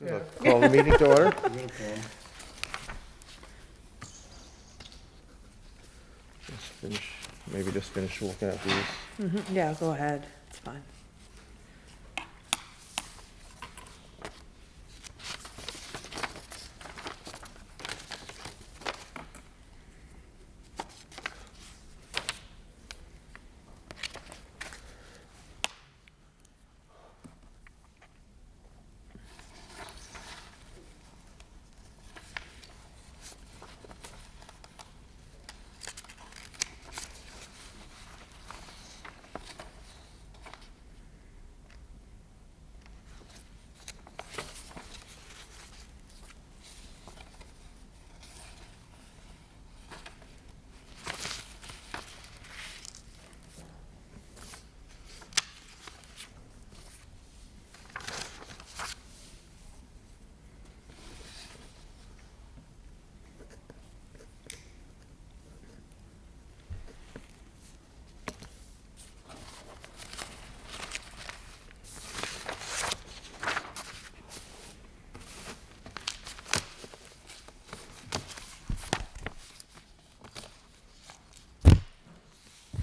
So call the meeting to order. Just finish looking at these. Yeah, go ahead, it's fine.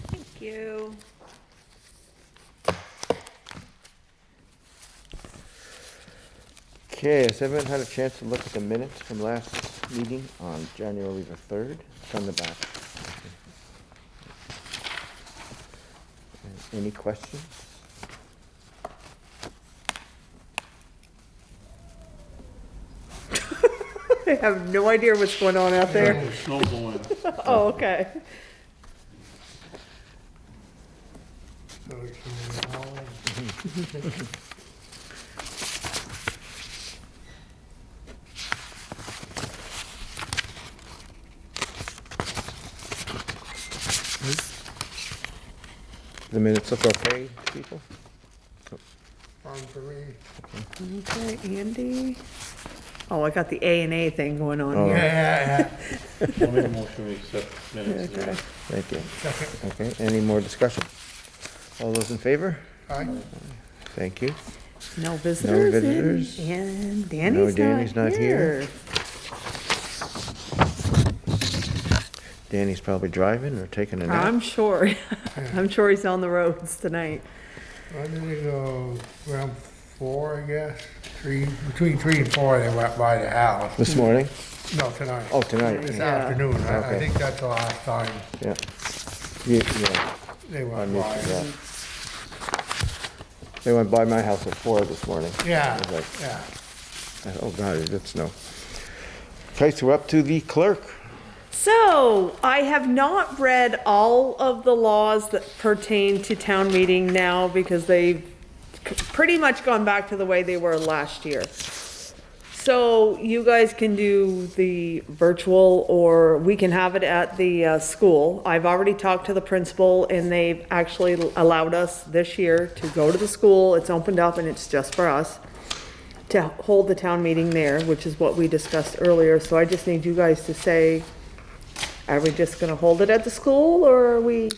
Thank you. Okay, has everyone had a chance to look at the minutes from last meeting on January the 3rd? It's on the back. Any questions? I have no idea what's going on out there. Snow blowing. Oh, okay. The minutes look okay, people? Fine for me. Okay, Andy. Oh, I got the A and A thing going on Oh. here. Yeah. I'll make a motion to accept minutes. Okay. Thank you. Second. Okay, any more discussion? All those in favor? Aye. Thank you. No visitors? visitors. And No, Danny's Danny's not not here. Danny's probably driving or taking a nap. I'm sure. I'm sure he's on the roads tonight. Why did they go around 4, I guess? Between 3 and 4, they went by the house. This morning? No, tonight. Oh, tonight. This Yeah. afternoon. I Okay. think that's the last time Yeah. Yeah, they I went missed by. that. They went by my house at 4 this morning. Yeah, I was like, yeah. oh God, it did snow. Okay, so we're up to the clerk. So, I have not read all of the laws that pertain to town meeting now because they've pretty much gone back to the way they were last year. So, you guys can do the virtual or we can have it at the school. I've already talked to the principal and they've actually allowed us this year to go to the school. It's opened up and it's just for us to hold the town meeting there, which is what we discussed earlier. So I just need you guys to say, are we just gonna hold it at the school, or are we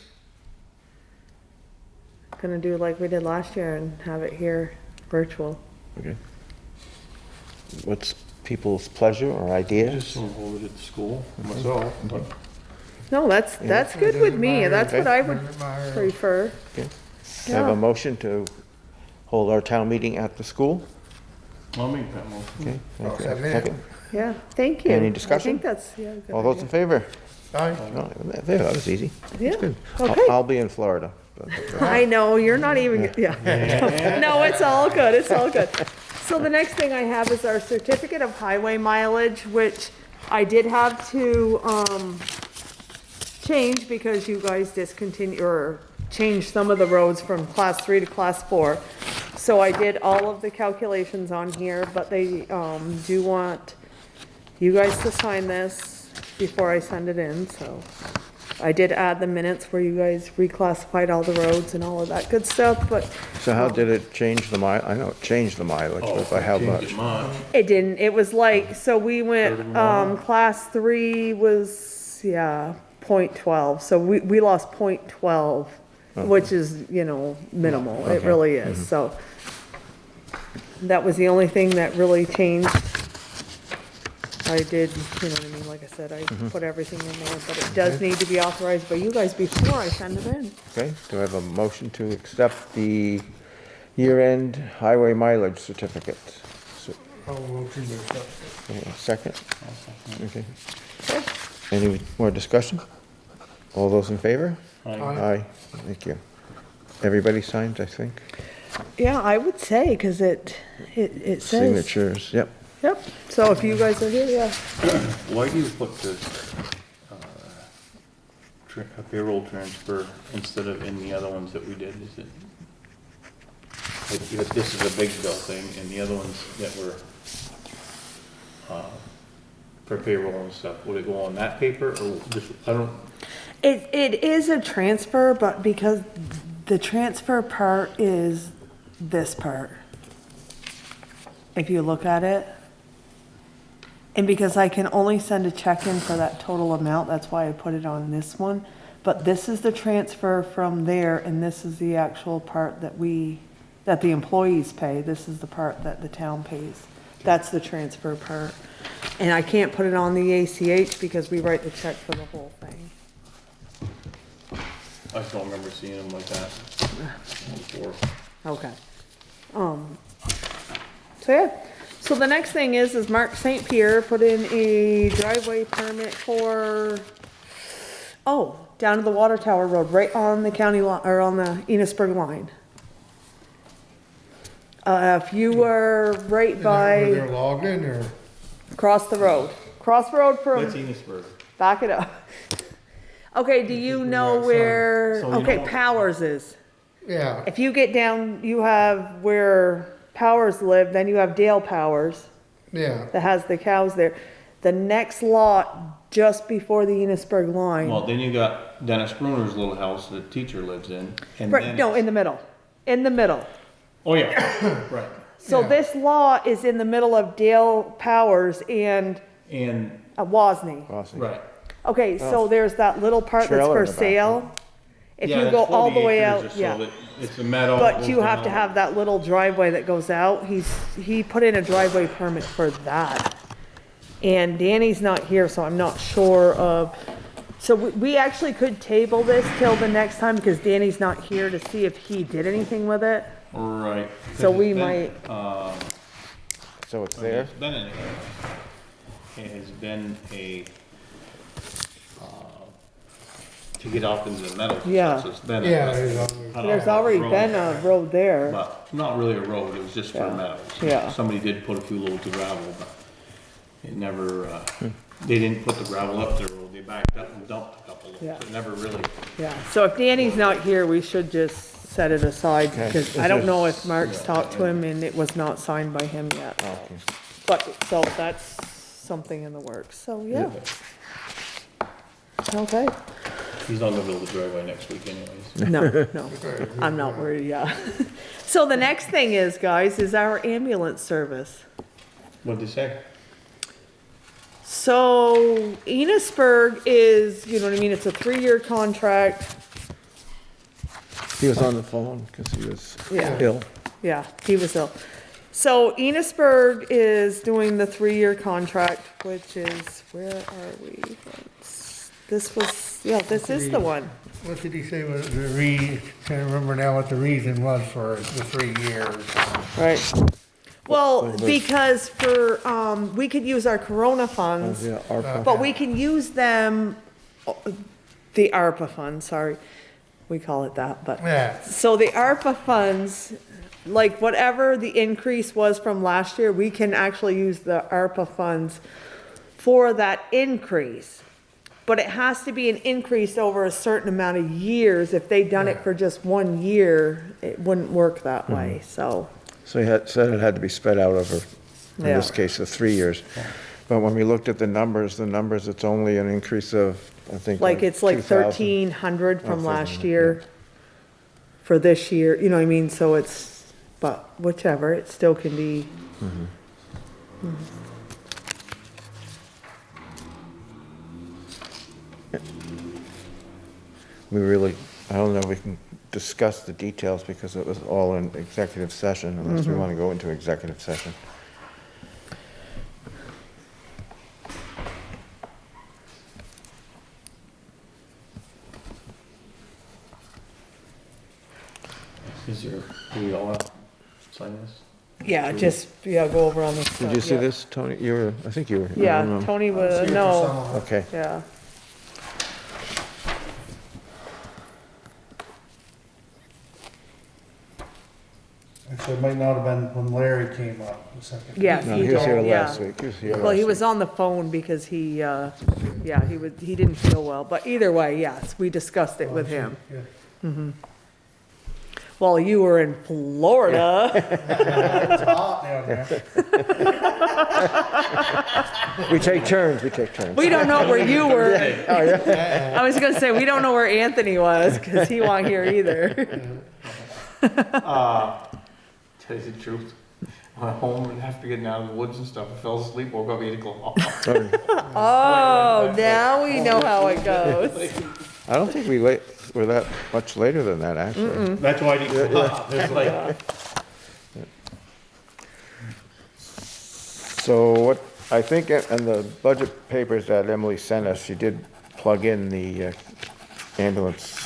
gonna do like we did last year and have it here virtual? Okay. What's people's pleasure or I ideas? just don't hold it at the school myself, but No, that's good with me, that's what I would Doesn't matter. prefer. Okay. Can I have Yeah. a motion to hold our town meeting at the school? I'll make that motion. Okay. I'll thank you. second it. Second. Yeah, thank you. Any I discussion? think that's, yeah. good All those in idea. favor? Aye. No, that was easy. Yeah, Good. okay. I'll be in Florida. but- I know, you're not even, yeah. No, it's all good, it's all good. So the next thing I have is our certificate of highway mileage, which I did have to, change because you guys discontinued, or changed some of the roads from class 3 to class 4. So I did all of the calculations on here, but they, do want you guys to sign this before I send it in, so. I did add the minutes where you guys reclassified all the roads and all of that good stuff, but So how did it change the I know it changed the mileage, Oh, but by how change much? it much. it didn't. It was like, so we went, 30 more. class 3 was, yeah, .12. So we lost .12, which is, minimal. It Okay. really is, so. that was the only thing that really changed. I did, you know what I mean, like I said, I put everything in there, but it does need to be authorized by you guys before I send it in. Okay, do I have a motion to accept the year-end highway mileage certificate? So, I'll motion to accept second? Okay. Any more discussion? All those in favor? Aye. Aye, thank you. Everybody signed, I think? Yeah, I would say, because it says. Signatures, yep. Yep, so if you guys are here, yeah. Why do you put this, a payroll transfer instead of in the other ones that we did? Is it, like, this is a big bill thing, and the other ones that were, for payroll and stuff, would it go on that paper, or just, I don't, It is a transfer, but because the transfer part is this part. If you look at it. And because I can only send a check in for that total amount, that's why I put it on this one. But this is the transfer from there, and this is the actual part that the employees pay. This is the part that the town pays. That's the transfer part. And I can't put it on the ACH because we write the check for the whole thing. I just don't remember seeing them like that before. Okay. So yeah, so the next thing is Mark St. Pierre put in a driveway permit for, down to the Water Tower Road, right on the county line, or on the Enosburg line. If you were right it. by, Is that where they're logged in, or? cross the road from, That's Enosburg. back it up. Okay, do you know Right, where, So you okay, know- Powers is. Yeah, If you get down, you have where Powers live, then you have Dale Powers yeah. that has the cows there. The next lot, just before the Enosburg line. Well, then you got Dennis Bruner's little house that the teacher lives in, and Right, then. no, in the middle, in the middle. Oh, yeah, right. So Yeah. this lot is in the middle of Dale Powers and And, Wozni. Awesome. right. Okay, so there's that little part that's Trailer for in the back, sale. If Yeah, you that's go all the 40 way acres or out, so yeah. that It's a meadow. But goes you have to down. have that little driveway that goes out. He put in a driveway permit for that. And Danny's not here, so I'm not sure of, so we actually could table this till the next time because Danny's not here to see if he did anything with it. Right. So 'Cause we it's been, might, So it's I mean, there? it's been it has been to get off into the meadows. and Yeah. stuff, so it's been Yeah, a- there's there's already been a road there. But not really a road, it was just for Yeah. meadows. Yeah. Somebody did put a few loads of gravel, but it never, they didn't put the gravel up their road, they backed up and dumped a couple loads. Yeah. It never really, Yeah, so if Danny's not here, we should just set it aside Okay. because I don't know if Mark's talked to him and it was not signed by him yet. Okay. But, so that's something in the works, so yeah. Okay. he's not gonna build a driveway next week anyways. No, no, I'm not worried, yeah. So the next thing is, guys, is our ambulance service. What'd they say? So Enosburg is, you know what I mean, it's a 3-year contract. He was on the phone because he was Yeah. ill. Yeah, he was ill. So Enosburg is doing the 3-year contract, which is, where are we? This was, yeah, this is the one. What did he say was the can't remember now what the reason was for the 3 years. Right. Well, because we could use our Corona funds, Yeah, ARPA. but we can use them, the ARPA funds, sorry, we call it that, but. Yeah, So the ARPA funds, like whatever the increase was from last year, we can actually use the ARPA funds for that increase. But it has to be an increase over a certain amount of years. If they'd done it for just 1 year, it wouldn't work that way, so. So he had said it had to be spread out over, in this Yeah. case, of 3 years. But when we looked at the numbers, it's only an increase of, I think. Like, it's like 2,000. 1,300 from Oh, last 1,300, year for this year, you know what I mean? So it's, but whichever, it still can be. We really, I don't know if we can discuss the details because it was all in executive session, unless we want to go into executive session. Is there, do we all have to sign this? Yeah, just, yeah, go over on this. Did you see this, Tony? You were, I think you were. I don't Yeah, know. Tony See was, if there's no, some of it. Okay, yeah. Actually, it might not have been when Larry came up the second. Yeah, no, he he was here told- last yeah. week, he was here Well, he last was week. on the phone because he, yeah, he didn't feel well, but either way, yes, we discussed it with him. Yeah. Well, you were in Florida. It's hot down there. We take turns, we take turns. We don't know where you were. Oh, yeah? I was gonna say, we don't know where Anthony was, cause he wasn't here either. Tell you the truth, I went home and after getting out of the woods and stuff, I fell asleep, woke up 8 o'clock. Oh, now we know how it goes. I don't think we're that much later than that, actually. That's why I didn't come up. It's like, So what, I think in the budget papers that Emily sent us, she did plug in the ambulance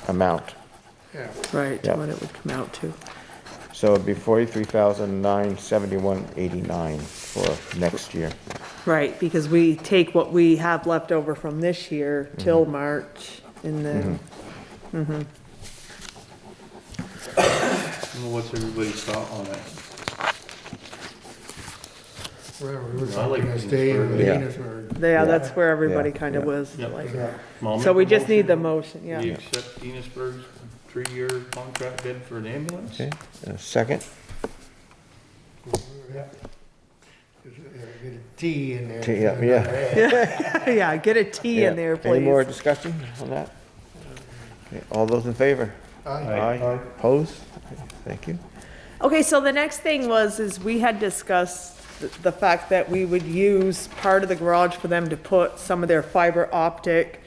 amount. Yeah. Right, Yeah. what it would come out to. So it'd be 43,971.89 for next year. Right, because we take what we have left over from this year till March, and then, what's everybody's thought on it? Wherever we were I like talking this day in Yeah. Venusburg. yeah, that's where everybody Yeah, kind of yeah. was, Yep. like. Yeah. Well, I'll So make we a just need the motion. motion, yeah. We accept Venusburg's 3-year contract bid for an ambulance? Okay, second? Yeah. Get a T in there. T, yeah. Yeah, get a T in there, Any more please. discussion on that? Okay, all those in favor? Aye. Opposed? Okay, thank you. Okay, so the next thing is we had discussed the fact that we would use part of the garage for them to put some of their fiber optic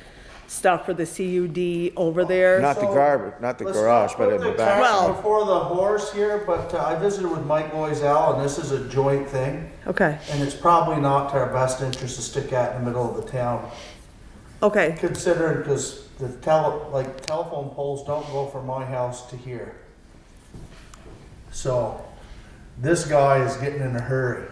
stuff for the CUD over there. Not the garbage, not the Let's garage, not but put in the the back. Well- cart before the horse here, but I visited with Mike Loisel, and this is a joint thing, Okay, and it's probably not to our best interest to stick that in the middle of the town. okay, Considering, because the telephone poles don't go from my house to here. So, this guy is getting in a hurry.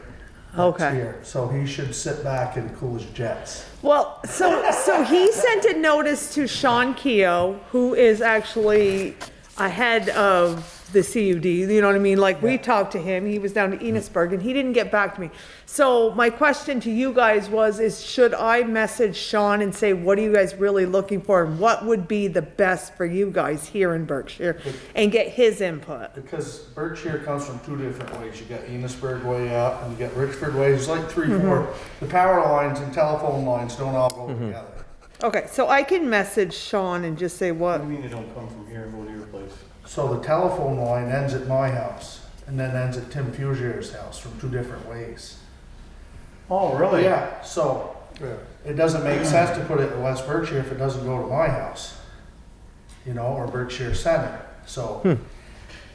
that's Okay. here. So he should sit back and cool his jets. well, so he sent a notice to Sean Keogh, who is actually ahead of the CUD, you know what I mean? Like, we talked to him, he was down to Enosburg, and he didn't get back to me. So my question to you guys is should I message Sean and say, what are you guys really looking for? And what would be the best for you guys here in Berkshire? And get his input. Because Berkshire comes from two different ways. You got Enosburg way up, and you got Richford way. There's like 3, 4. The power lines and telephone lines don't all go together. Okay, so I can message Sean and just say What what, do you mean they don't come from here and go to your place? So the telephone line ends at my house, and then ends at Tim Fugier's house from two different ways. Oh, really? Yeah, so Yeah. it doesn't make sense to put it in West Berkshire if it doesn't go to my house, you know, or Berkshire Center. So,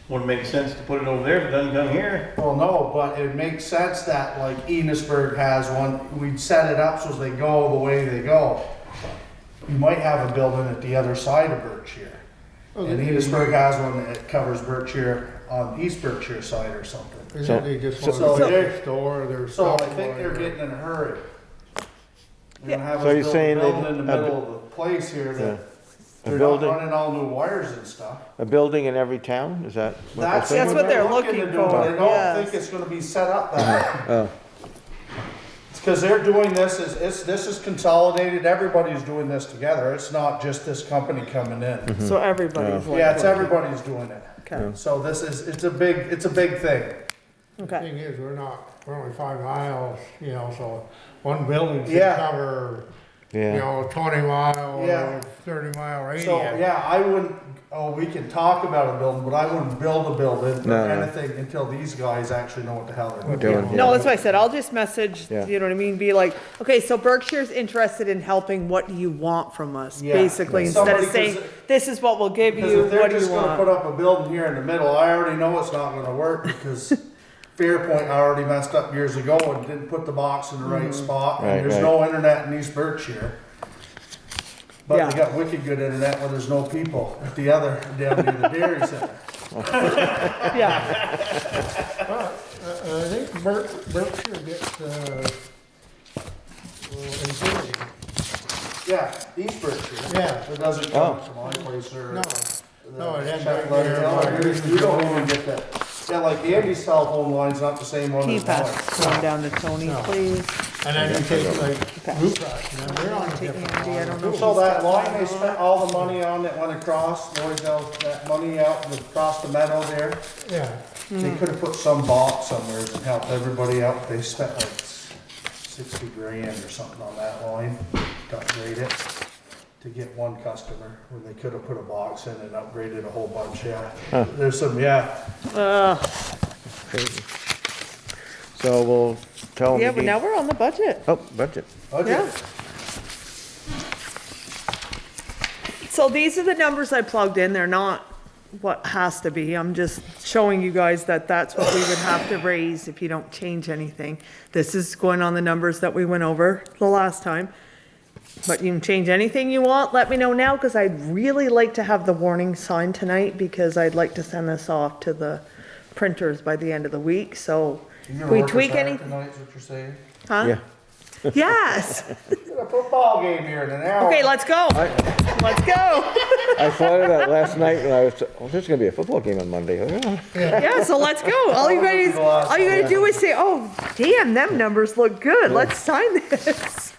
Wouldn't make sense to put it over there if it doesn't come here. well, no, but it makes sense that like Enosburg has one, we'd set it up so they go the way they go. You might have a building at the other side of Berkshire. And Enosburg has one that covers Berkshire on East Berkshire side or something. Isn't they just want so to they're- next door, their So stuff. I think they're going getting in a hurry. They're gonna have So us you're build a saying building they- in the middle of the place here Yeah. that A they're not building, running all new wires and stuff. a building in every town, is that what they're That's saying? what they're looking to do, for, but I don't yes. think it's gonna be set up that way. Oh, It's because they're doing this, this is consolidated, everybody's doing this together. It's not just this company coming in. so everybody's like. Yeah, it's everybody's doing it. Okay, So this is, it's a big thing. The okay, thing is, we're only 5 miles, you know, so one building should Yeah. cover, you yeah, know, 20 mile Yeah. or 30 mile radius. So, yeah, I wouldn't, oh, we can talk about a building, but I wouldn't build a building No, or no. anything until these guys actually know what the hell they're doing, doing. yeah. No, that's what I said, I'll just message, Yeah. you know what I mean, be like, okay, so Berkshire's interested in helping, what do you want from us? Yeah. Basically, Yeah. instead of Somebody- saying, this is what we'll give Because you, if they're what do you just gonna put want? up a building here in the middle, I already know it's not gonna work because Fairpoint already messed up years ago and didn't put the box in the right spot. Right, And there's right. no internet in East Berkshire. But Yeah. they got wicked good internet where there's no people at the other, down near the dairy center. Yeah, I think Berkshire gets, Infinity. Yeah, East Berkshire. Yeah. It doesn't come to my place or. No. No, it had Check right letter. there. You don't even get that. Yeah, like Andy's cell phone line's not the same one can you as mine. pass one down to Tony, No. please? And then you take like Blue Cross, you know, they're on a Take different Andy, I don't know. line. if So he's that got line they spent all the money on that went across, Lloyd held that money out and across the meadow there. Yeah, They could have put some box somewhere and helped everybody out. They spent like 60 grand or something on that line to upgrade it to get one customer when they could have put a box in and upgraded a whole bunch, yeah. There's some, yeah. Crazy. So we'll tell them. Yeah, but now we're on the budget. Oh, budget. Yeah. So these are the numbers I plugged in, they're not what has to be, I'm just showing you guys that that's what we would have to raise if you don't change anything. This is going on the numbers that we went over the last time. But you can change anything you want, let me know now, because I'd really like to have the warning signed tonight, because I'd like to send this off to the printers by the end of the week, so You if we gonna work tweak us hard anything, tonight, is what you're saying? huh? Yeah. Yes, Got a football game here in an hour. okay, let's go, let's go. I thought of that last night when I was, oh, there's gonna be a football game on Monday. Oh, yeah. Yeah, so let's go. All you gotta do is say, oh, damn, them numbers look good. Let's sign this.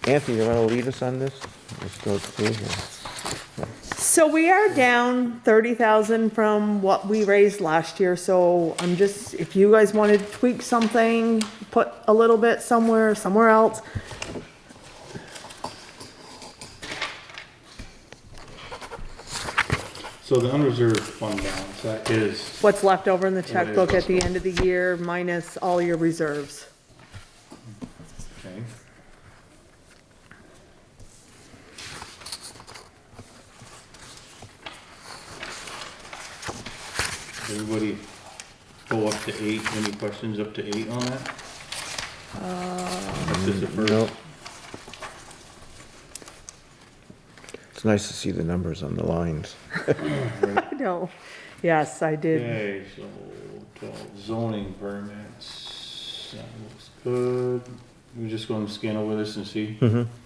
Anthony, you wanna lead us on this? Let's go through here. So we are down 30,000 from what we raised last year, so I'm just, if you guys wanted to tweak something, put a little bit somewhere else. So the unreserved fund balance, that is, What's left over in the checkbook at the end of the year minus all your reserves. okay. Everybody go up to 8, any questions up to 8 on that? That's just the first. No. It's nice to see the numbers on the lines. No, yes, I did. Okay, so 12 zoning permits, that looks good. We're just gonna scan over this and see.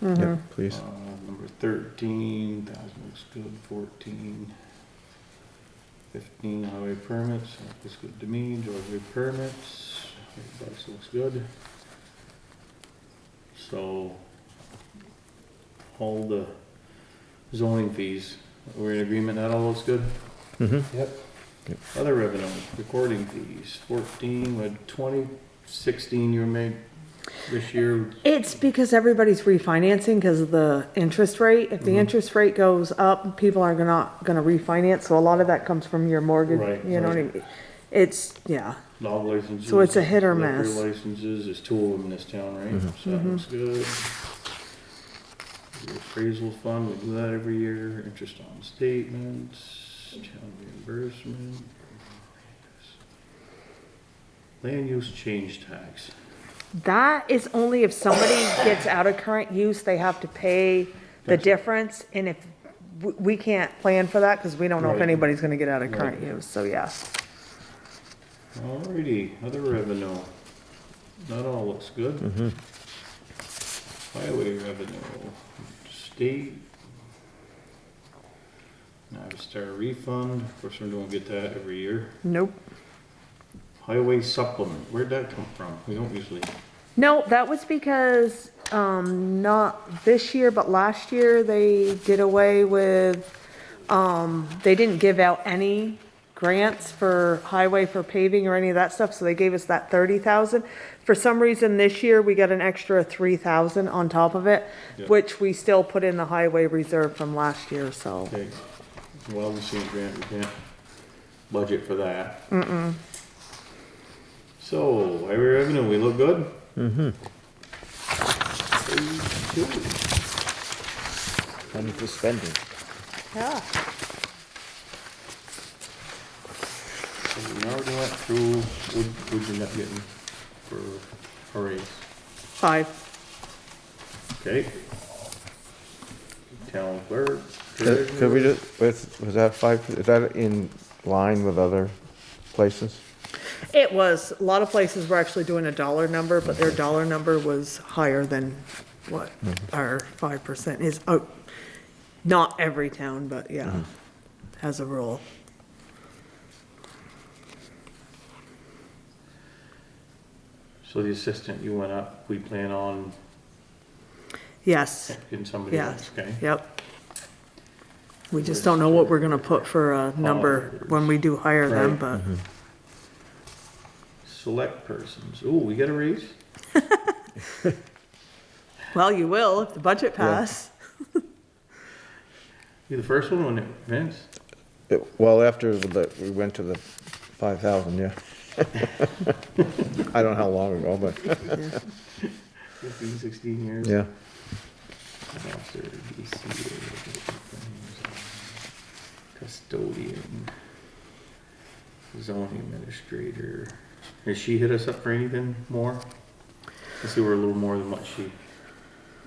Yep, please. Number 13, that looks good, 14. 15 highway permits, that looks good to me, driveway permits, everybody looks good. So, all the zoning fees, we're in agreement, that all looks good? Yep. Other revenue, recording fees, 14, with 20, 16 you made this year. It's because everybody's refinancing because of the interest rate. If the interest rate goes up, people are not gonna refinance, so a lot of that comes from your mortgage, Right, you know what I right. mean? It's, yeah, Dog licenses. So it's a hit or liquor miss. licenses, there's 2 of them in this town, right? So that looks good. The appraisal fund, we do that every year, interest on statements, town reimbursement. Land use change tax. that is only if somebody gets out of current use, they have to pay the Gotcha. difference. And if, we can't plan for that because we don't know if Right. anybody's gonna get out of current Right. use, so yes. Alrighty, other revenue. That all looks good. Highway revenue, state. Navistar refund, of course, we don't get that every year. Nope. Highway supplement, where'd that come from? We don't usually, No, that was because, not this year, but last year, they did away with, they didn't give out any grants for highway for paving or any of that stuff, so they gave us that 30,000. For some reason, this year, we got an extra 3,000 on top of it, Yeah. which we still put in the highway reserve from last year, so. Okay, well, we seen grant, we can't budget for that. So, highway revenue, we look good? Mm-hmm. Money for spending. Yeah. So we already went through, what'd you end up getting for a raise? 5. Okay. Town clerk, Could we just, was that 5, is that in line with other places? It was, a lot of places were actually doing a dollar number, but their dollar number was higher than what our 5% is. Oh, not every town, but yeah, as a rule. So the assistant, you went up, we plan on Yes, getting somebody else, yes, okay? yep. We just don't know what we're gonna put for a number when we do hire them, Right. but Select persons, ooh, we get a raise? well, you will if the budget pass. You the first one, when it, Vince? Well, after we went to the 5,000, yeah. I don't know how long ago, but, 15, 16 years? yeah. Officer, DCA, custodian, zoning administrator. Has she hit us up for anything more? I see we're a little more than what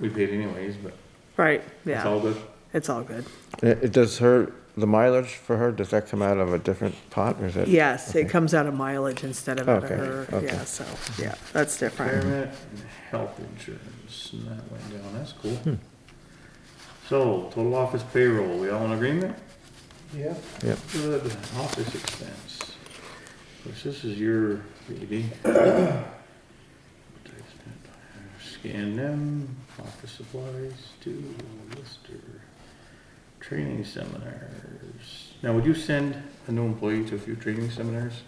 we paid anyways, but Right, it's all yeah, good. it's all good. It does the mileage for her, does that come out of a different pot, or is it? Yes, it comes out of mileage instead of out of Okay, her, okay. yeah, so, yeah, that's different. Retirement and health insurance, and that went down, that's cool. So, total office payroll, we all in agreement? Yeah. Yep. Good, office expense. Which this is your baby. Scan them, office supplies, to Lister, training seminars. Now, would you send a new employee to a few training seminars?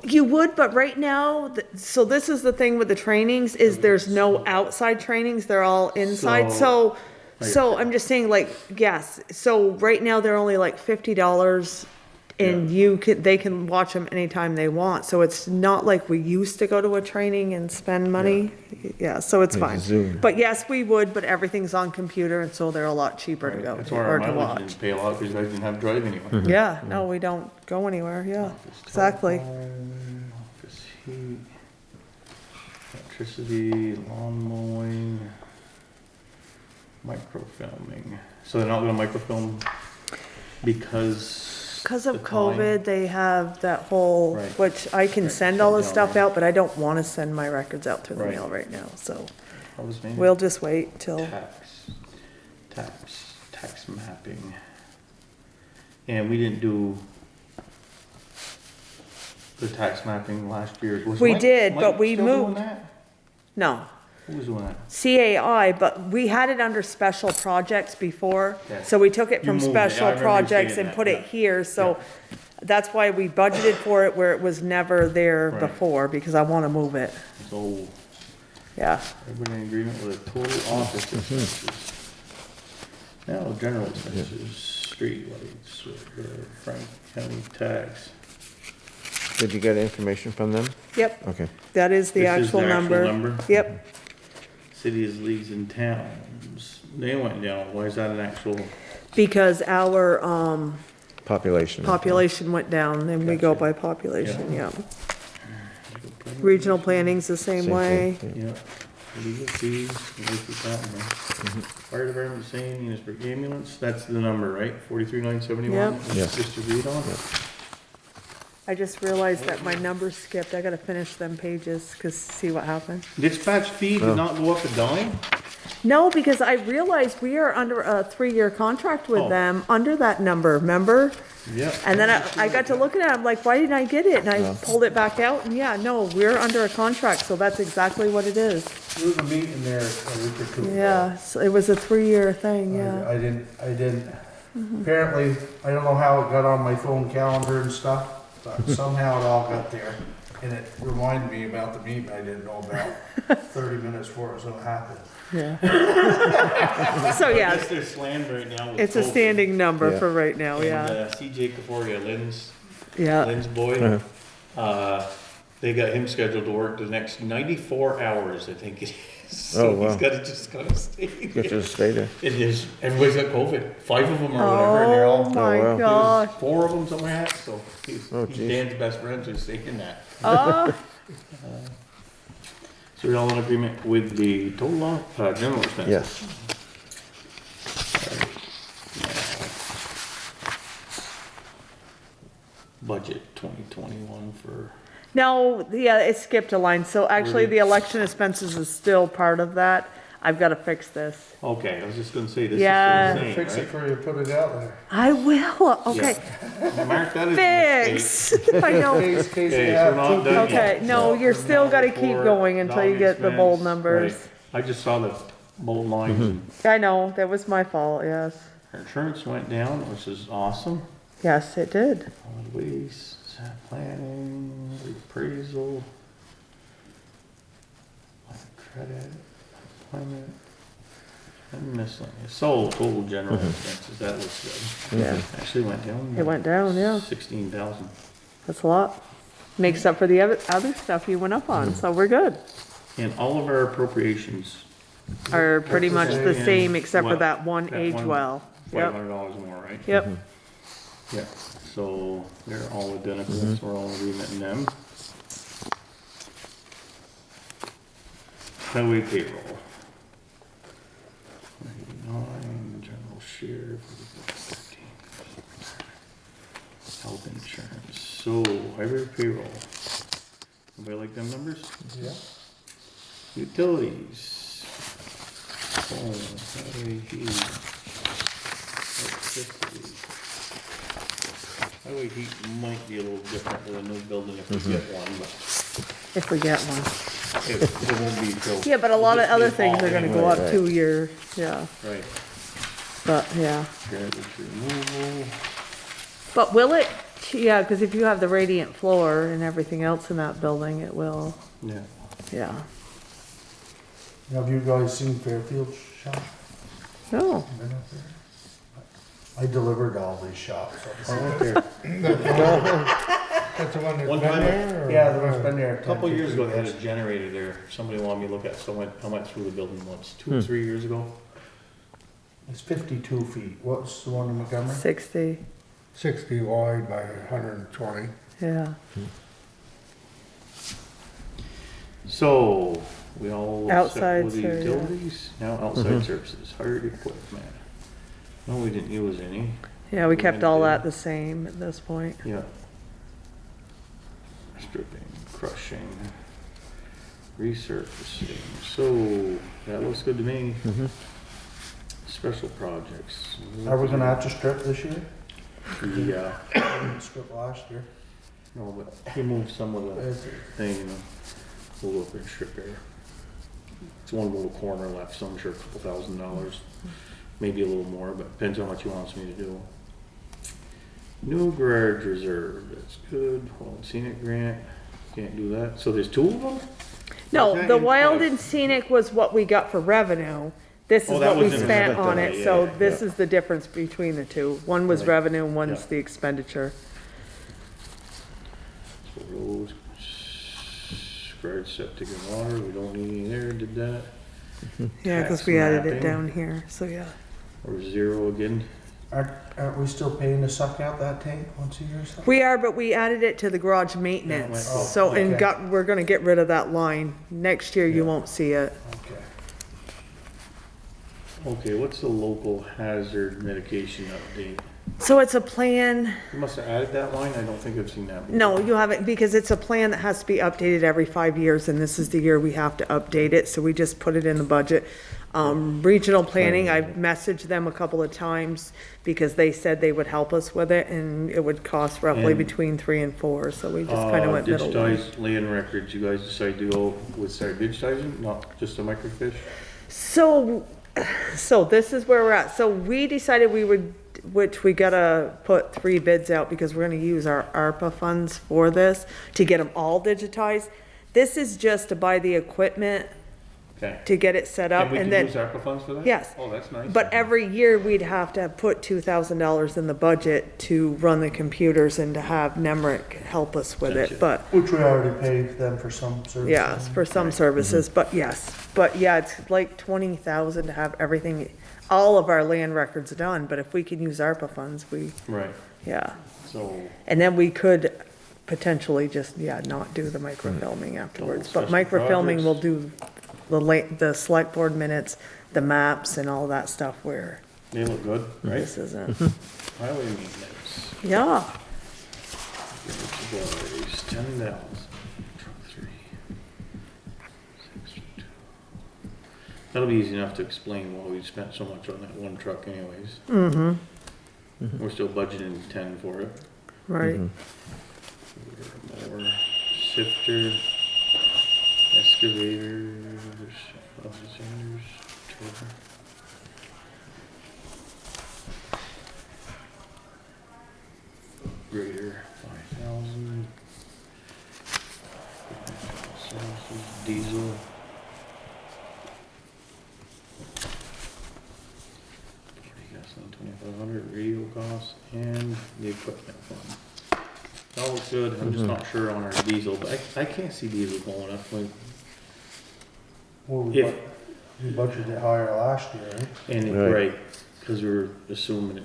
You would, but right now, so this is the thing with the trainings, is there's no outside trainings, they're all inside, so, So- I'm just saying, like, yes, so right now, they're only like $50, and they can watch them anytime they want, so it's not like we used to go to a training and spend money, yeah, so it's Yeah, fine. Zoom. But yes, we would, but everything on computer, and so they're a lot cheaper to go That's to, why or our to mileage watch. didn't pay a lot, because you guys didn't have to drive anywhere. Yeah, no, we don't go anywhere, yeah, exactly. Telephone, office heat, electricity, lawn mowing, microfilming. So they're not gonna microfilm because. Because of the time? COVID, they have that whole, Right. which I can Right, send all this shut stuff down. out, but I don't want to send my records out through the Right. mail right now, so What was name? we'll just wait till, Tax mapping. And we didn't do the tax mapping last year. Was We Mike- did, but Mike we still doing moved. that? no. Who was doing that? CAI, but we had it under special projects before, Okay. so we took it You from moved it. I special remember you projects saying and that, put it yeah. here, so that's why we budgeted for it where it was never there Right. before, because I want to move it, So, yeah. everybody in agreement with the total office expenses? Now, general expenses, street lights, Frank County tax. Did you get information from them? Yep, Okay. that is the This is actual the actual number. number? Yep. Cities, leagues, and towns, they went down, why is that an actual? Because our, Population. population went down, and we go Gotcha. by population, yeah. Regional planning's the same way. thing, yeah. Yeah, legal fees, we'll keep that in there. Fire department, the same, Unit's ambulance, that's the number, right? 43,971. Yep. Yeah. Just agreed on? I just realized that my numbers skipped, I gotta finish them pages, cause see what happened. Dispatch fee did not go up a dime? No, because I realized we are under a 3-year contract with Oh. them, under that number, remember? Yeah. And then I got to looking at it, I'm like, why didn't I get it? And I pulled it back out, and yeah, no, we're under a contract, so that's exactly what it is. There was a meeting there a week or two ago. Yeah, so it was a 3-year thing, yeah. I didn't, apparently, I don't know how it got on my phone calendar and stuff, but somehow it all got there. And it reminded me about the meeting I didn't know about 30 minutes before it was gonna happen. Yeah. So, I yeah, guess they're slammed right now with it's a COVID. standing number Yeah. for right now, And, yeah. CJ Kaforia, Lynn's Yeah. boy, they got him scheduled to work the next 94 hours, I think it is. So Oh, wow. he's gotta just gotta stay Get there. you to stay there. It is, everybody's got COVID, 5 of them or whatever, and they're Oh, all, my wow. gosh. 4 of them something like that, so he's Oh, he's geez. Dan's best friend, so he's staying that. Oh, So we're all in agreement with the total law, general expenses? Yes. Budget 2021 for, no, yeah, it skipped a line. So actually, Really? the election expenses is still part of that. I've got to fix this. okay, I was just gonna say, this Yeah. is the Fix it same, before you put it out there. I will, okay. right? Mark that as a mistake. Fix. I know. Case Okay, you so have we're not two done people. Okay, no, you're still gotta keep For going until you dog get the bold expense, numbers. right. I just saw the bold lines, and I know, that was my fault, yes. our insurance went down, which is awesome. Yes, it did. Solid waste, planning, appraisal, line of credit, employment, and miscellaneous. So total general expenses, that looks good. Yeah. Actually went down. It went down, yeah. 16,000. That's a lot. Makes up for the other stuff you went up on, so we're good. And all of our appropriations. Are pretty much the And same except for what? that one age well. Yep, $500 more, right? yep. Yeah, so they're all identical, so we're all in agreement in them. Highway payroll. 99, general share, 15. Health insurance, so highway payroll. Anybody like them numbers? Yeah. Utilities. Phone, highway heat. Electricity. Highway heat might be a little different with a new building if we get one, but If we get one. it won't be till. Yeah, but a lot of it'll other just be things fall are gonna anyway. go up right. 2 year, yeah, Right. but, yeah. Garbage removal. But will it, yeah, cause if you have the radiant floor and everything else in that building, it will, Yeah. yeah. Have you guys seen Fairfield's shop? No, Been up there? I delivered all these shops. I went there That's the one that's One been time- there? or- Yeah, there's been there. a couple 10, years ago, they had 15 a generator there. Somebody wanted me to look at, so I went through the building once, 2 or 3 years ago. It's 52 feet. What's the one in Montgomery? 60, 60 wide by 120. yeah. So, we all set Outside with the ser- yeah. utilities? Now outside services, hired equipment. No, we didn't use any. Yeah, we kept all Yeah. that the same at this point. Yeah. Stripping, crushing, resurfacing, so that looks good to me. Special projects. Are we gonna have to strip this year? Yeah, We didn't strip last year. no, but he moved some of the Is- thing, and we'll go up and strip there. It's one little corner left, so I'm sure a couple $1,000, maybe a little more, but depends how much he wants me to do. New garage reserve, that's good. Wild scenic grant, can't do that. So there's 2 of them? No, Okay, the wild twice. and scenic was what we got for revenue. This is Oh, that what we was in the spent revenue, on it, yeah, so yeah, this is the difference between the two. One was Right. revenue and one's Yeah. the expenditure. So roads, garage, septic and water, we don't need any there, did that. Yeah, cause Tax we added it mapping. down here, so yeah. Or 0 again. Aren't we still paying to suck out that tank once a year or something? We are, but we added it to the garage maintenance, Oh, so, and okay. we're gonna get rid of that line. Next year, you Yeah. won't see it. Okay. Okay, what's the local hazard medication update? So it's a plan, You must have added that line, I don't think I've seen that before. no, you haven't, because it's a plan that has to be updated every 5 years, and this is the year we have to update it, so we just put it in the budget. Regional planning, I've messaged them a couple of times, because they said they would help us with it, and it would cost roughly And- between 3 and 4, so we just kinda went middle. Digitized land records, you guys decided to go with, start digitizing, not just a microfiche? So this is where we're at. So we decided we would which we gotta put 3 bids out because we're gonna use our ARPA funds for this to get them all digitized. This is just to buy the equipment Okay. to get it set up And we and can then. use ARPA funds for that? Yes. Oh, that's nice. But every year, we'd have to put $2,000 in the budget to run the computers and to have Nemrick help us with Gotcha. it, but, Which we already paid them for some services. yes, for some services, but yes. But yeah, it's like 20,000 to have everything, all of our land records done, but if we can use ARPA funds, Right, yeah. so, And then we could potentially just, yeah, not do the microfilming afterwards, but special microfilming will projects. do the select board minutes, the maps and all that stuff where they look good, right? this isn't. Highway maintenance, Yeah. supplies, 10,000. Truck 3. 6, 2. That'll be easy enough to explain why we spent so much on that one truck anyways. Mm-hmm, We're still budgeting 10 for it. right. More sifter, excavators, sanders, trailer. Grader, 5,000. Services, diesel. Gasoline, 2,500, radio costs, and the equipment fund. That looks good, I'm just not sure on our diesel, but I can't see diesel going up, like, Well, If- we budgeted higher last year, right? and, Right. right, cause we're assuming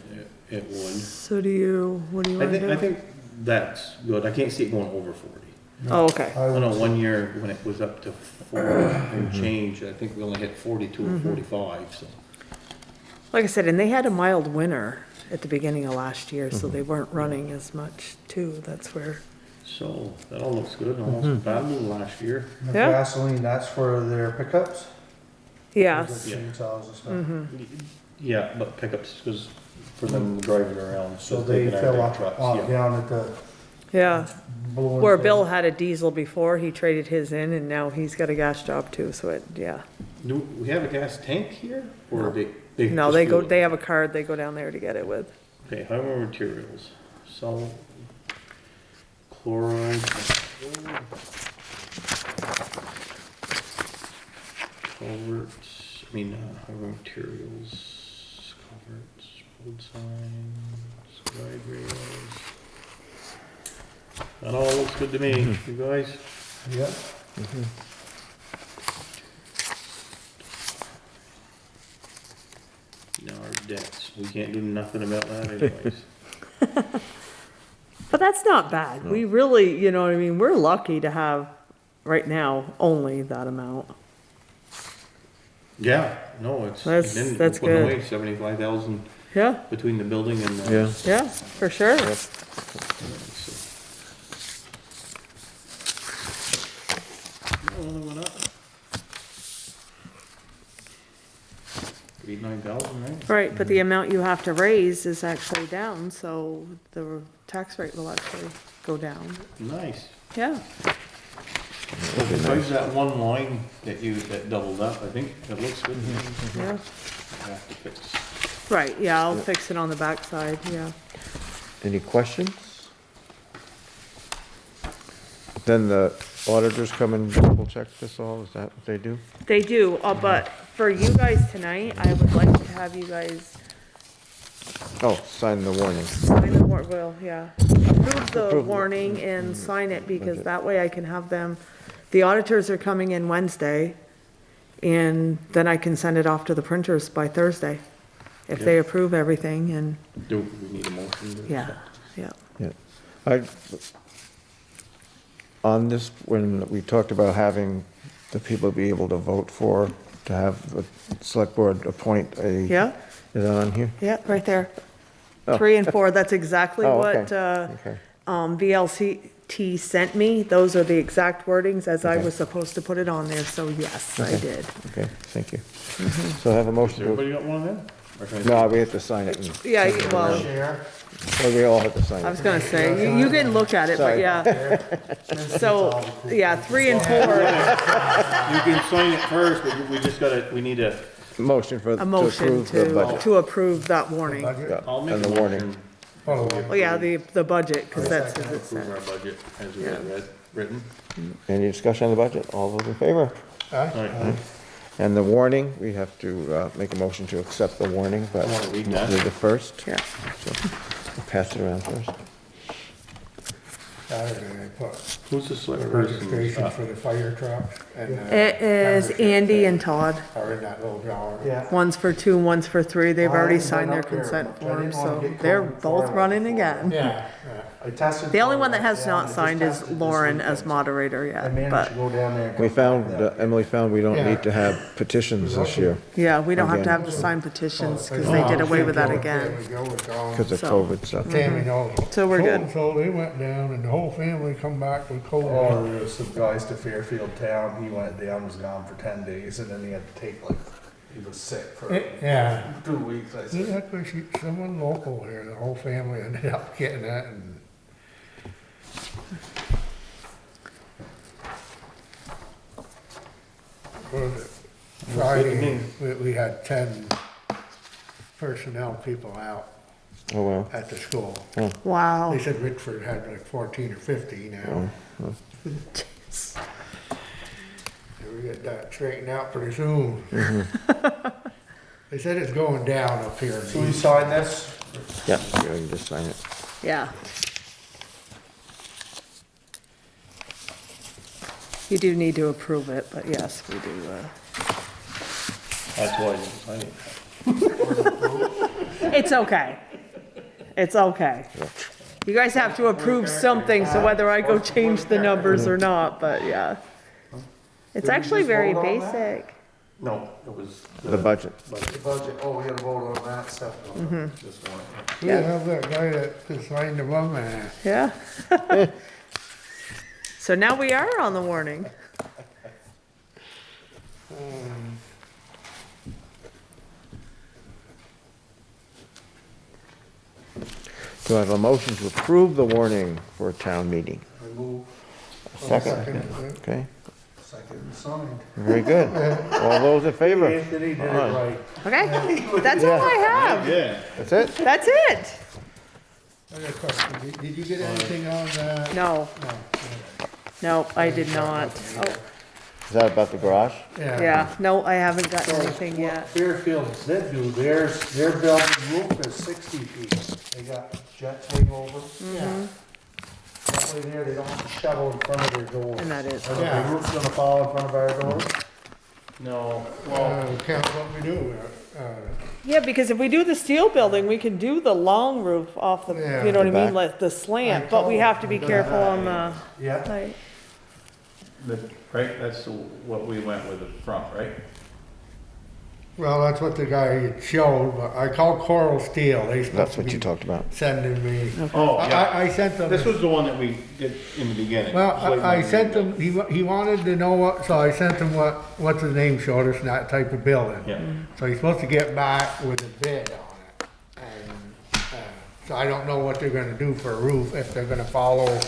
it would. So what do you I wanna do? think that's good, I can't see it going over 40. Oh, okay. I I would know say- one year when it was up to 40 and change, I think we only hit 42 or 45, so. Like I said, and they had a mild winter at the beginning of last year, so they weren't running as much too, that's where, So, that all looks good, almost compatible with last year. The Yeah. gasoline, that's for their pickups? yes. Yeah. Chainsaws and stuff. Mm-hmm. Yeah, but pickups, cause for them driving around. So just they taking our fill big up, trucks, yeah. down at the Yeah, balloon where thing. Bill had a diesel before, he traded his in and now he's got a gas job too, so it, yeah. Do we have a gas tank here, or they? No, just they go, fuel it? they have a card, they go down there to get it with. Okay, highway materials, salt, chloride, culverts, highway materials, culverts, road signs, guide rails. That all looks good to me, you guys? Yep. Now our debts, we can't do nothing about that anyways. But that's not bad. We really, you know what I mean, we're lucky to have, right now, only that amount. Yeah, no, it's, That's- then we're that's putting good. away 75,000 Yeah, between the building and the. Yeah. yeah, for sure. Only went up. 89,000, right? Right, but the amount you have to raise is actually down, so the tax rate will actually go down. Nice. Yeah, Besides that one line that doubled up, I think it looks good. yeah. I have to fix. Right, yeah, I'll fix it on the backside, yeah. Any questions? Then the auditors come and double check this all, is that what they do? They do, but for you guys tonight, I would like to have you guys Oh, sign the warning. sign the well, yeah. Approve the Approve. warning and sign it, because that way I can have them, the auditors are coming in Wednesday, and then I can send it off to the printers by Thursday, if they approve everything, and, Do we need a motion? to yeah, accept? yeah. Yeah. On this, when we talked about having the people be able to vote for, to have the select board appoint a. Yeah, Is that on here? yeah, right there. Oh. 3 and 4, that's exactly Oh, what, okay. VLCT sent me, those are the exact wordings as I Okay. was supposed to put it on there, so yes, I Okay. did. Okay, thank you. So I have a motion to, Everybody got one of them? Or can I- no, we have to sign it, and, Yeah, well, Share. well, we all have to sign I was it. gonna say, you can look at it, but Sorry. yeah. So, yeah, 3 and 4, You can sign it first, but we just gotta, we need to motion for, a to motion approve the to, budget. to approve that warning. Budget? Yeah, I'll make and a the warning. motion. Oh, Well, yeah, the budget, cause that's as it Approve said. our budget as we Yeah. read, written. Any discussion on the budget? All those in favor? aye? Alright, And the warning, we have to make a motion to accept the warning, but I wanna read we'll that. do the first. Yeah. So, we'll pass it around first. Saturday, I put who's the the select registration person? for the fire trucks and. It is Andy and Todd. Are in that little jar. Yeah. One's for 2, one's for 3. They've I already haven't signed been their up there, consent but I didn't form, wanna so get they're cold both before running before. again. Yeah, I tested. The only for one it, that has yeah, I not just signed is tested this Lauren as weekend. moderator I yet, managed but to go down there. and We come found, back that Emily found we don't Yeah. need to have petitions this year yeah, we don't have to Again. have to sign petitions, cause Oh, they did away shit, with that Joe, again. there we go, it's gone. because of So- COVID stuff. Tammy knows. So we're good. So they went down and the whole family come back with Oh, COVID. there was some guys to Fairfield Town, he went down, was gone for 10 days, and then he had to take like, he was sick for Yeah. 2 weeks, I said. That was someone local here, the whole family ended up getting that and. What was it? Friday, we had 10 personnel people out Oh, well. at the school. Wow. They said Richford had like 14 or 15 now. So we get that straightened out pretty soon. They said it's going down up here. So you sign this? Yeah, you can just sign it. Yeah. You do need to approve it, but yes, we do, That's why I didn't. It's okay. It's okay. You guys have to approve something, so whether I go change the numbers or not, but yeah. It's Did we actually just very vote on that? basic. No, it was. The budget. The budget, oh, we gotta vote on that stuff. Just one. We have that guy that could sign the bum and Yeah. So now we are on the warning. Do I have a motion to approve the warning for a town meeting? Remove, Second, okay, second and signed. very good. All those in favor? Anthony did it Aye. right. Okay? That's all I have. Yeah. That's it? That's it. I got a question. Did you get anything on that? No, No. no, I did not. Oh, Is that about the garage? yeah, no, I haven't gotten anything What yet. Fairfield did do, their building roof is 60 feet. They got jet swing over. Mm-hmm. That way there, they don't have to shovel in front of their doors. And that is, Are the roof's gonna fall in front of our doors? No, well, Count what we do. yeah, because if we do the steel building, we can do the long roof off the, Yeah. you know what I The mean, back. like the slant, but we have to be careful on the, Yeah. like, Right, that's what we went with the front, right? Well, that's what the guy showed, but I called Coral Steel. They supposed That's to what you be talked about. sending me. oh, yeah. I sent them. This was the one that we did in the beginning. Well, It's like I my- sent him, he wanted to know what, so I sent him what's his name showed us, and that type of building. Yeah. So he's supposed to get back with a bid on it. And, so I don't know what they're gonna do for a roof, if they're gonna follow.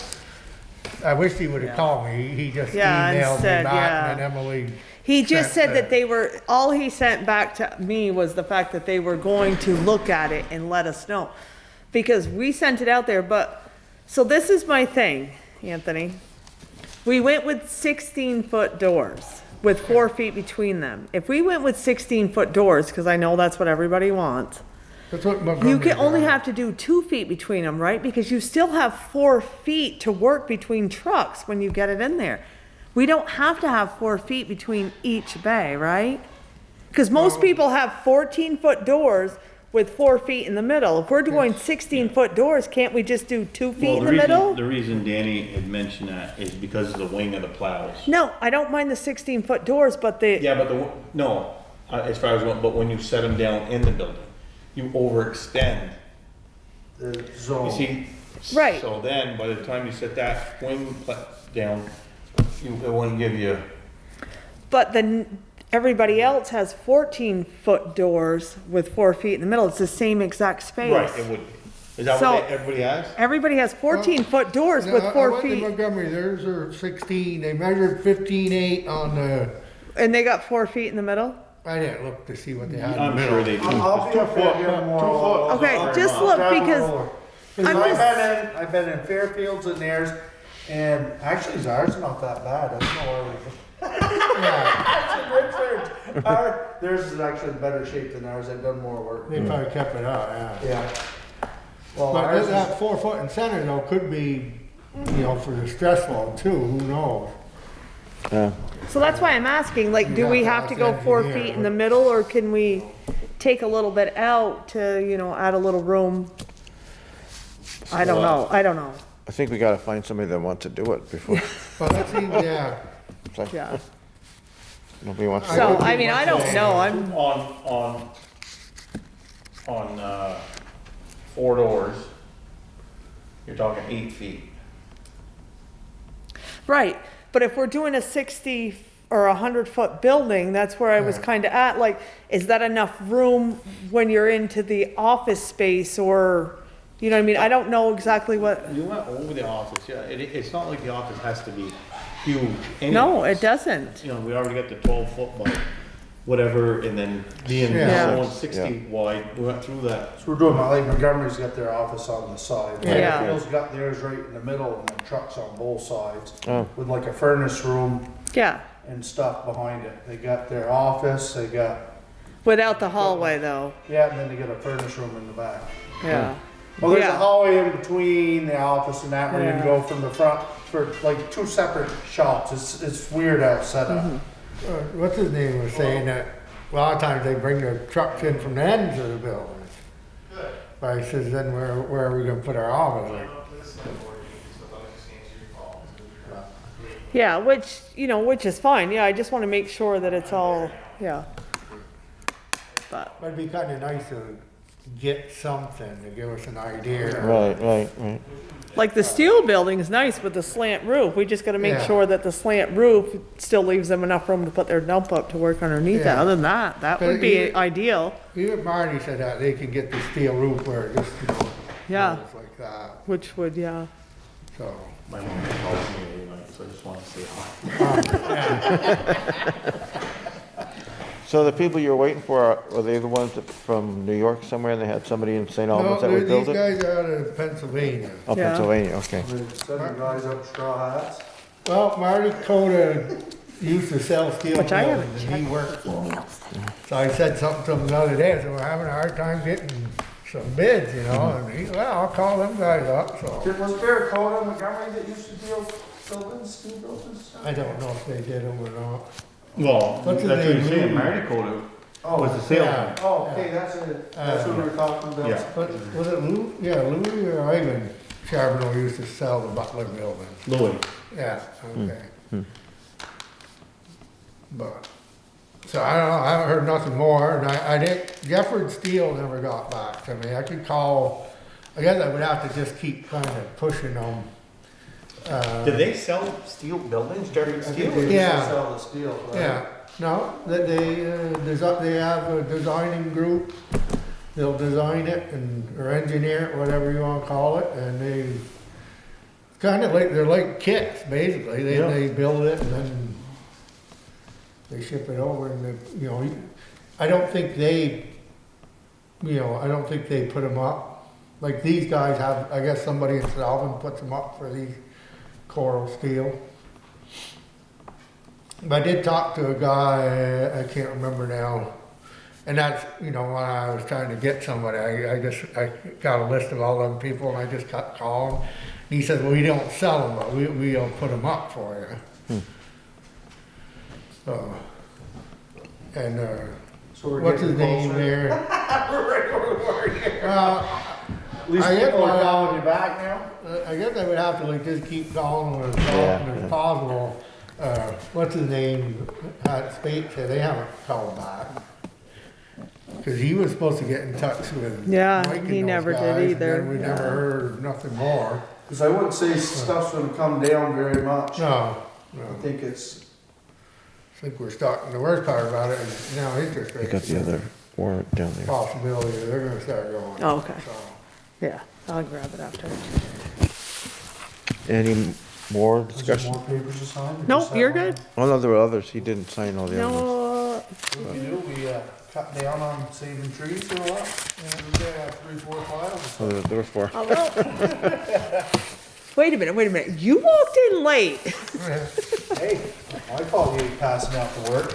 I wish he would've called me, he just Yeah, emailed me instead, back, and yeah. then Emily, he just Sent said that they were, all he sent back to me was the fact that they were going to look at it and let us know. Because we sent it out there, but, so this is my thing, Anthony. We went with 16-foot doors with 4 feet between them. If we went with 16-foot doors, because I know that's what everybody wants, that's what you Montgomery can only did. have to do 2 feet between them, right? Because you still have 4 feet to work between trucks when you get it in there. We don't have to have 4 feet between each bay, right? Because most people have 14-foot doors with 4 feet in the middle. If we're doing 16-foot doors, can't we just do 2 feet in the middle? The reason Danny had mentioned that is because of the wing of the plows. No, I don't mind the 16-foot doors, but the, Yeah, but no, as far as, but when you set them down in the building, you overextend. The You zone. see? Right. So then, by the time you set that wing down, it wouldn't give you, but then everybody else has 14-foot doors with 4 feet in the middle. It's the same exact space. right, it would. Is that So- what everybody has? Everybody has 14-foot doors No, with I 4 went to feet, Montgomery, theirs are 16, they measured 15.8 on the, and they got 4 feet in the middle? I didn't look to see what they had in the I'm middle. sure they do. I'll be up there here tomorrow. Okay, just look, because I'm just- I've been in Fairfields and theirs, and actually ours is not that bad. I don't know where we. Actually, Richard's, theirs is actually in better shape than ours. They've done more work. They probably kept it up, yeah. Yeah. Well, But ours that is, 4 foot in center though could be, you know, for the stress load too, who knows? Yeah. So that's why I'm asking, like, do You we have have to to go ask 4 engineer, feet in the middle, or can we take a little bit out to, you know, add a little room? I don't know, I don't know, I think we gotta find somebody that wants to do it before, But let's see, yeah, it's like, yeah. nobody wants to. So, do it. I mean, I don't know, I'm, On 4 doors, you're talking 8 feet. right, but if we're doing a 60 or 100-foot building, that's where I was Yeah. kinda at, like, is that enough room when you're into the office space, or, you know what I mean, I don't know exactly what, You went over the office, yeah, it's not like the office has to be huge no, anyways. it doesn't. You know, we already got the 12 foot by whatever, and then being Yeah. going 60 wide, we went through that. so we're doing like Montgomery's got their office on the side. Yeah. Fairfield's got theirs right in the middle, and then trucks on both sides Oh. with like a furnace room Yeah, and stuff behind it. They got their office. They got without the hallway though, yeah, and then they got a furnace room in the back. yeah. Well, there's Yeah. a hallway in between the office and that where you can Yeah. go from the front for like 2 separate shops. It's weird how it's set up. what's his name was saying that a lot of times they bring their trucks in from the ends of the building. But he says, then where are we gonna put our office? Like, Yeah, which, you know, which is fine, yeah, I just wanna make sure that it's all, yeah. But, it'd be kinda nice to get something to give us an idea. Right. like, the steel building is nice with the slant roof, we just gotta make Yeah. sure that the slant roof still leaves them enough room to put their dump up to work underneath that, Yeah. other than that, that But would be you- ideal, Even Marty said that they can get the steel roof where it just, you know, Yeah. goes like that, which would, yeah. so. My mom calls me every night, so I just want to say hi. So the people you're waiting for, are they the ones that from New York somewhere, and they had somebody in St. No, Albans that would these build it? guys are out of Pennsylvania. Oh, Yeah. Pennsylvania, okay. They send the guys up straw hats. Well, Marty Coda used to sell steel Which I haven't buildings, and he worked for them. So I said something to him the other day, I said, we're having a hard time getting some bids, you know, and he, well, I'll call them guys up, so. Was there a code in Montgomery that used to deal buildings, steel buildings? I don't know if they did them or not. Well, What's that's his what name? you're saying, Louis? Marty Coda Oh, was the salesman. Oh, okay, that's it. That's what we were talking about. Yeah. But was it Lou, yeah, Louis or Ivan Charbonneau used to sell the Butler building? Louis. Yeah, okay. But, so I don't know, I haven't heard nothing more, and I didn't, Jefford Steel never got back to me. I could call, I guess I would have to just keep kind of pushing them. Did they sell steel buildings, Jeffrey I think Steel? they used to Yeah. sell the steel, right? Yeah, no, that they have a designing group, they'll design it and, or engineer it, whatever you wanna call it, and they, kinda like, they're like kits, basically, Yeah. they build it and then they ship it over and they, you know, I don't think they, you know, I don't think they put them up. Like these guys have, I guess somebody in Salvin puts them up for these coral steel. But I did talk to a guy, I can't remember now, and that's, you know, when I was trying to get somebody, I got a list of all them people and I just kept calling. He said, well, we don't sell them, but we'll put them up for you. So, and, So we're what's his getting name closer. there? At least I get people are one. calling you back now? I guess I would have to like just keep calling when Yeah. it's possible. What's his name, Spate said they haven't called back. Cause he was supposed to get in touch with Yeah, Mike and he those never did guys, and either, then we never yeah. heard nothing more. Cause I wouldn't say stuff's gonna come down very much. No, I no. think it's, I think we're stuck, the worst part about it is now interest I rates. got the other warrant down there. Possibility that they're gonna start going. Oh, okay. So, Yeah, I'll grab it after. Any more is there discussion? more papers to sign? or Nope, just that you're one? good. Oh, no, there were others, he didn't sign all the other ones. No, What we do, we cut down on saving trees or what? We have 3, 4 files. There were 4. Oh, well. Wait a minute. You walked in late. Hey, I call you passing out the work.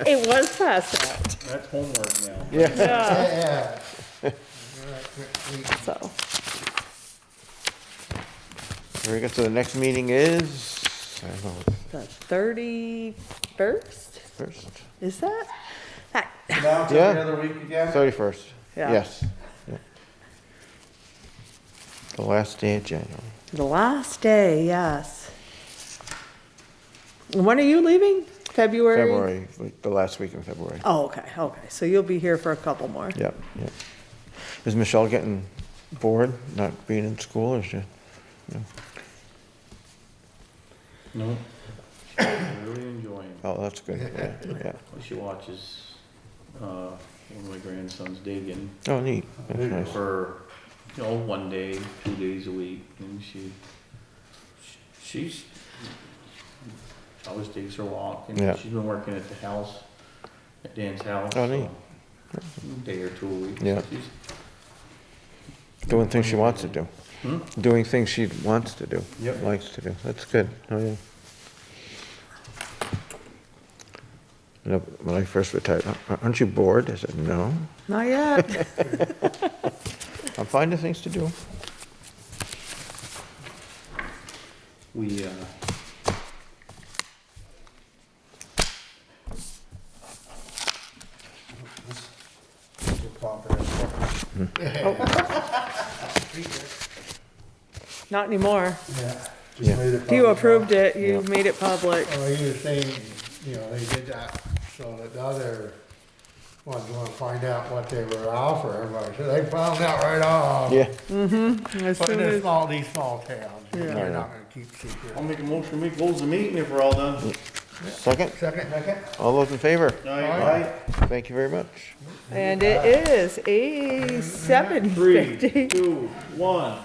It was past that, That's homework now. yeah, Yeah. so. Very good, so the next meeting is, I don't know, The 31st, first, is that? That- Now it's Yeah. every other week again? 31st. Yeah. Yes. Yeah. The last day of January. The last day, yes. When are you leaving? February? February, like the last week in February. Oh, okay, so you'll be here for a couple more. Yep, yep. Is Michelle getting bored not being in school, or is she? No, she's really enjoying it. Oh, that's good, yeah, yeah. She watches, one of my grandsons digging Oh, neat, that's nice. for, 1 day, 2 days a week, and she's always takes her walk, and Yeah. she's been working at the house, at Dan's house. Oh, neat. so a day or 2 a week. Yeah. She's- Doing things she wants to do. Hmm? Doing things she wants to do. Yep. Likes to do, that's good, oh, yeah. You know, when I first retired, aren't you bored? I said, no, Not yet. I'm finding things to do. We, We'll pop it in. Not anymore. Yeah. Yeah. Just made it If you public. approved it, you made it public. Well, he was saying, they did that so that the other ones want to find out what they were offering, but they found out right off. Yeah, As But soon in as, these small towns, Yeah. they're not gonna keep secret. I'll make a motion, we close the meeting if we're all done. second, Second? all those in favor? Aye. Thank you very much. and it is a 7:50. 3, 2, 1.